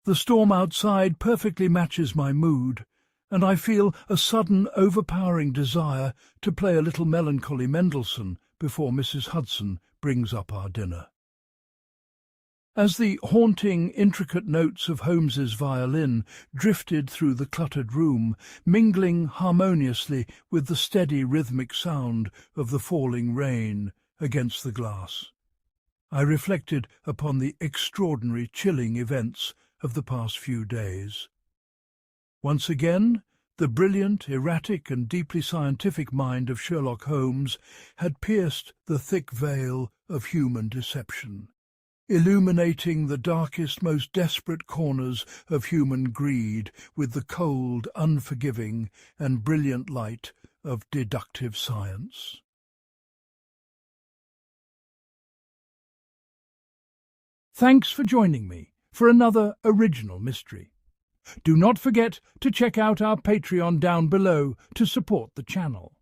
The storm outside perfectly matches my mood, and I feel a sudden overpowering desire to play a little melancholy Mendelssohn before Mrs. Hudson brings up our dinner." As the haunting, intricate notes of Holmes's violin drifted through the cluttered room, mingling harmoniously with the steady rhythmic sound of the falling rain against the glass, I reflected upon the extraordinary, chilling events of the past few days. Once again, the brilliant, erratic, and deeply scientific mind of Sherlock Holmes had pierced the thick veil of human deception, illuminating the darkest, most desperate corners of human greed with the cold, unforgiving, and brilliant light of deductive science. Thanks for joining me for another original mystery. Do not forget to check out our Patreon down below to support the channel.